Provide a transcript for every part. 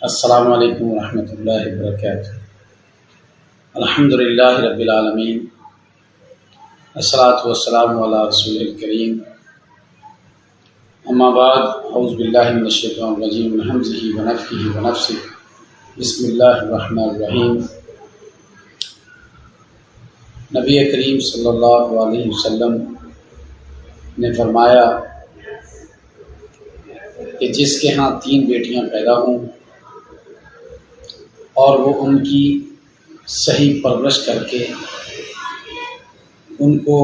السلام علیکم ورحمۃ اللہ وبرکاتہ۔ الحمدللہ رب العالمین، الصلاۃ والسلام علی رسول الکریم، اما بعد، اعوذ باللہ من الشیطان الرجیم من ہمزہ ونفخہ ونفثہ، بسم اللہ الرحمن الرحیم۔ نبی کریم صلی اللہ علیہ وسلم نے فرمایا کہ جس کے ہاں 3 بیٹیاں پیدا ہوں اور وہ ان کی صحیح پرورش کر کے ان کو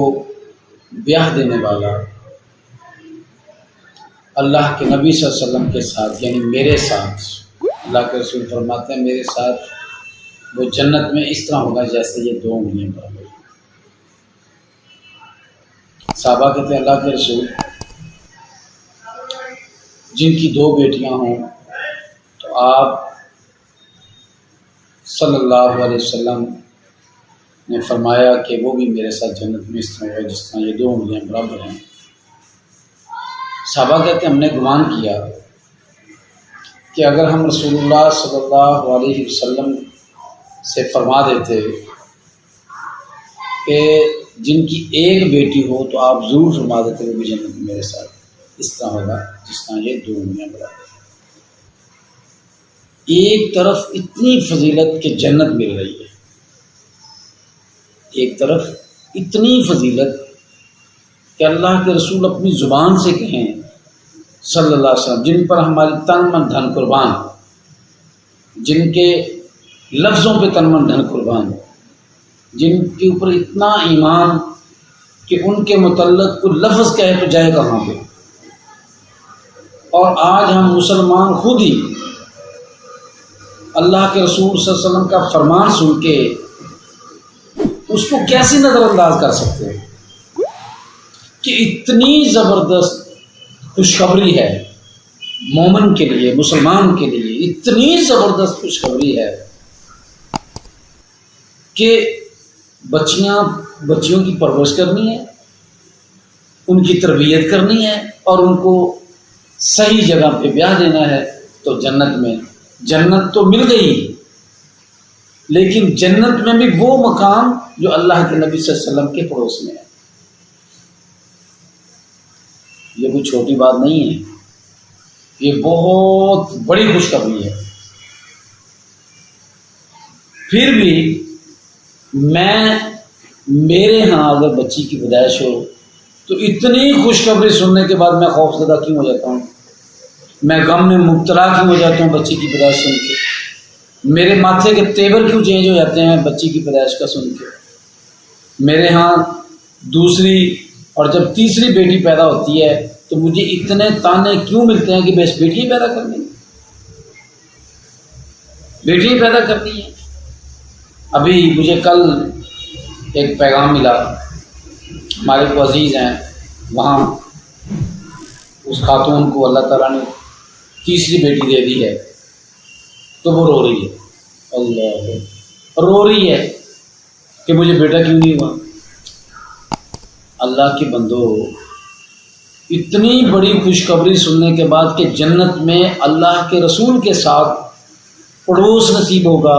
بیاہ دینے والا اللہ کے نبی صلی اللہ علیہ وسلم کے ساتھ، یعنی میرے ساتھ، اللہ کے رسول فرماتے ہیں میرے ساتھ وہ جنت میں اس طرح ہوگا جیسے یہ 2 انگلیاں برابر۔ صحابہ کہتے ہیں اللہ کے رسول جن کی 2 بیٹیاں ہوں تو آپ صلی اللہ علیہ وسلم نے فرمایا کہ وہ بھی میرے ساتھ جنت میں اس طرح ہوگا جس طرح یہ 2 انگلیاں برابر ہیں۔ صحابہ کہتے ہیں ہم نے گمان کیا کہ اگر ہم رسول اللہ صلی اللہ علیہ وسلم سے فرما دیتے کہ جن کی 1 بیٹی ہو تو آپ ضرور فرما دیتے وہ بھی جنت میں میرے ساتھ اس طرح ہوگا جس طرح یہ 2 انگلیاں برابر۔ ایک طرف اتنی فضیلت کہ جنت مل رہی ہے، ایک طرف اتنی فضیلت کہ اللہ کے رسول اپنی زبان سے کہیں صلی اللہ علیہ وسلم، جن پر ہماری تن من دھن قربان، جن کے لفظوں پہ تن من دھن قربان، جن کے اوپر اتنا ایمان کہ ان کے متعلق کوئی لفظ کہے تو جائے کہاں پہ، اور آج ہم مسلمان خود ہی اللہ کے رسول صلی اللہ علیہ وسلم کا فرمان سن کے اس کو کیسے نظر انداز کر سکتے ہیں کہ اتنی زبردست خوشخبری ہے مومن کے لیے، مسلمان کے لیے اتنی زبردست خوشخبری ہے کہ بچیوں کی پرورش کرنی ہے، ان کی تربیت کرنی ہے اور ان کو صحیح جگہ پہ بیاہ دینا ہے، تو جنت تو مل گئی، لیکن جنت میں بھی وہ مقام جو اللہ کے نبی صلی اللہ علیہ وسلم کے پڑوس میں ہے۔ یہ کوئی چھوٹی بات نہیں ہے، یہ بہت بڑی خوشخبری ہے۔ پھر بھی میرے ہاں اگر بچی کی پیدائش ہو تو اتنی خوشخبری سننے کے بعد میں خوفزدہ کیوں ہو جاتا ہوں، میں غم میں مبتلا کیوں ہو جاتا ہوں بچی کی پیدائش سن کے، میرے ماتھے کے تیور کیوں چینج ہو جاتے ہیں بچی کی پیدائش کا سن کے۔ میرے ہاں دوسری اور جب تیسری بیٹی پیدا ہوتی ہے تو مجھے اتنے تانے کیوں ملتے ہیں کہ بس بیٹی پیدا کرنی ہے، بیٹی پیدا کرنی ہے۔ ابھی مجھے کل ایک پیغام ملا، ہمارے کو عزیز ہیں وہاں، اس خاتون کو اللہ تعالیٰ نے تیسری بیٹی دے دی ہے تو وہ رو رہی ہے، اللہ رو رہی ہے کہ مجھے بیٹا کیوں نہیں ہوا۔ اللہ کے بندو، اتنی بڑی خوشخبری سننے کے بعد کہ جنت میں اللہ کے رسول کے ساتھ پڑوس نصیب ہوگا،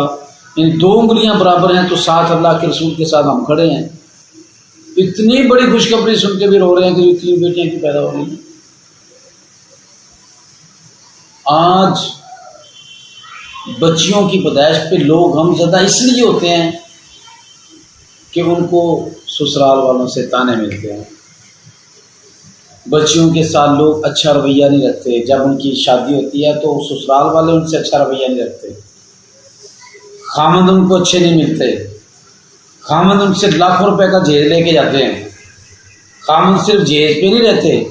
ان 2 انگلیاں برابر ہیں تو ساتھ اللہ کے رسول کے ساتھ ہم کھڑے ہیں، اتنی بڑی خوشخبری سن کے بھی رو رہے ہیں کہ 3 بیٹیاں کی پیدا ہو رہی ہیں۔ آج بچیوں کی پیدائش پہ لوگ غمزدہ اس لیے ہوتے ہیں کہ ان کو سسرال والوں سے تانے ملتے ہیں، بچیوں کے ساتھ لوگ اچھا رویہ نہیں رکھتے، جب ان کی شادی ہوتی ہے تو سسرال والے ان سے اچھا رویہ نہیں رکھتے، خامند ان کو اچھے نہیں ملتے، خامند ان سے لاکھوں روپے کا جہیز لے کے جاتے ہیں، خامند صرف جہیز پہ نہیں رہتے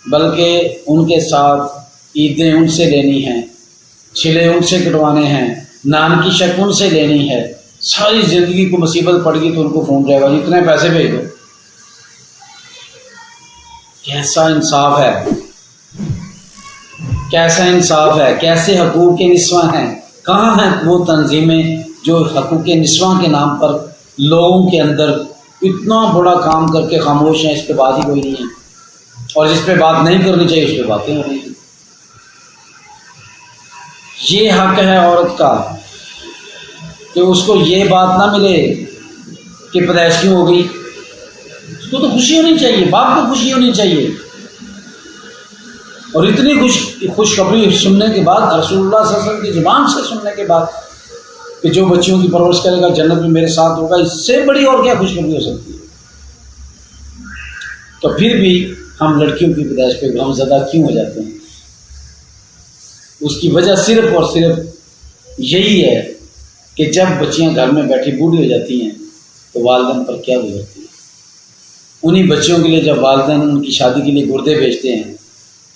بلکہ ان کے ساتھ عیدیں ان سے لینی ہیں، چھلے ان سے کٹوانے ہیں، نان کی شک ان سے لینی ہے، ساری زندگی کو مصیبت پڑ گئی تو ان کو فون جائے گا اتنے پیسے بھیج دو۔ کیسا انصاف ہے، کیسا انصاف ہے، کیسے حقوق نسواں ہیں، کہاں ہیں وہ تنظیمیں جو حقوق نسواں کے نام پر لوگوں کے اندر اتنا بڑا کام کر کے خاموش ہیں، اس پہ بات ہی کوئی نہیں ہے، اور جس پہ بات نہیں کرنی چاہیے اس پہ باتیں ہو رہی ہیں۔ یہ حق ہے عورت کا کہ اس کو یہ بات نہ ملے کہ پیدائش کیوں ہو گئی. اس کو تو خوشی ہونی چاہیے، باپ کو خوشی ہونی چاہیے. اور اتنی خوشخبری سننے کے بعد، رسول اللہ صلی اللہ علیہ وسلم کی زبان سے سننے کے بعد کہ جو بچیوں کی پرورش کرے گا جنت میں میرے ساتھ ہوگا، اس سے بڑی اور کیا خوشخبری ہو سکتی ہے؟ تو پھر بھی ہم لڑکیوں کی پیدائش پہ غم زدہ کیوں ہو جاتے ہیں؟ اس کی وجہ صرف اور صرف یہی ہے کہ جب بچیاں گھر میں بیٹھی بوڑھی ہو جاتی ہیں تو والدین پر کیا گزرتی ہے. انہی بچیوں کے لیے جب والدین ان کی شادی کے لیے گردے بھیجتے ہیں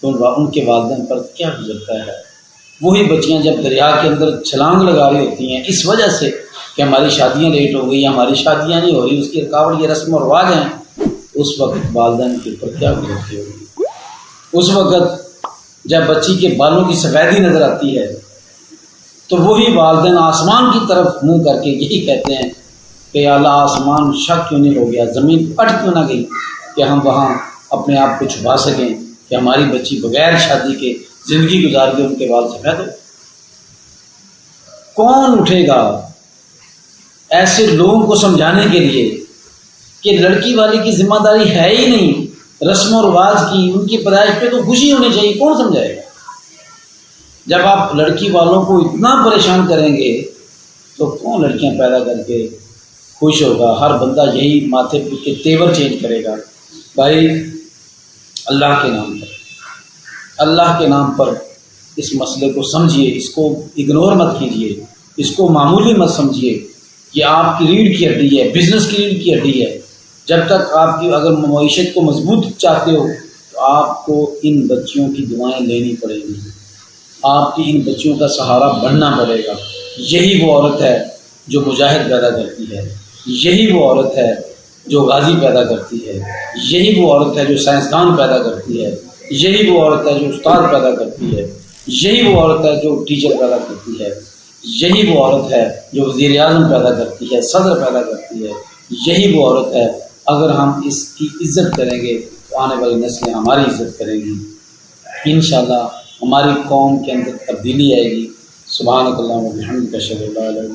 تو ان کے والدین پر کیا گزرتا ہے. وہی بچیاں جب دریا کے اندر چھلانگ لگا رہی ہوتی ہیں اس وجہ سے کہ ہماری شادیاں لیٹ ہو گئی، ہماری شادیاں نہیں ہو رہی، اس کی رکاوٹ یہ رسم و رواج ہیں، اس وقت والدین کے اوپر کیا گزرتی ہوگی. اس وقت جب بچی کے بالوں کی سفیدی نظر آتی ہے تو وہی والدین آسمان کی طرف منہ کر کے یہی کہتے ہیں کہ اللہ آسمان شک کیوں نہیں ہو گیا، زمین پھٹ کیوں نہ گئی کہ ہم وہاں اپنے آپ کو چھپا سکیں کہ ہماری بچی بغیر شادی کے زندگی گزار کے ان کے بال سفید ہو. کون اٹھے گا ایسے لوگوں کو سمجھانے کے لیے کہ لڑکی والی کی ذمہ داری ہے ہی نہیں رسم و رواج کی، ان کی پیدائش پہ تو خوشی ہونی چاہیے. کون سمجھائے گا؟ جب آپ لڑکی والوں کو اتنا پریشان کریں گے تو کون لڑکیاں پیدا کر کے خوش ہوگا؟ ہر بندہ یہی ماتھے کے تیور چینج کرے گا. بھائی اللہ کے نام پر اس مسئلے کو سمجھیے، اس کو اگنور مت کیجیے، اس کو معمولی مت سمجھیے. یہ آپ کی ریڑھ کی ہڈی ہے، بزنس کی ریڑھ کی ہڈی ہے. جب تک آپ کی اگر معیشت کو مضبوط چاہتے ہو تو آپ کو ان بچیوں کی دعائیں لینی پڑے گی، آپ کی ان بچیوں کا سہارا بننا پڑے گا. یہی وہ عورت ہے جو مجاہد پیدا کرتی ہے، یہی وہ عورت ہے جو غازی پیدا کرتی ہے، یہی وہ عورت ہے جو سائنسدان پیدا کرتی ہے، یہی وہ عورت ہے جو استاد پیدا کرتی ہے، یہی وہ عورت ہے جو ٹیچر پیدا کرتی ہے، یہی وہ عورت ہے جو وزیر اعظم پیدا کرتی ہے، صدر پیدا کرتی ہے. یہی وہ عورت ہے. اگر ہم اس کی عزت کریں گے تو آنے والی نسلیں ہماری عزت کریں گی. انشاءاللہ ہماری قوم کے اندر تبدیلی آئے گی. سبحانک اللہم و بحمدک اشہد ان لا الہ الا انت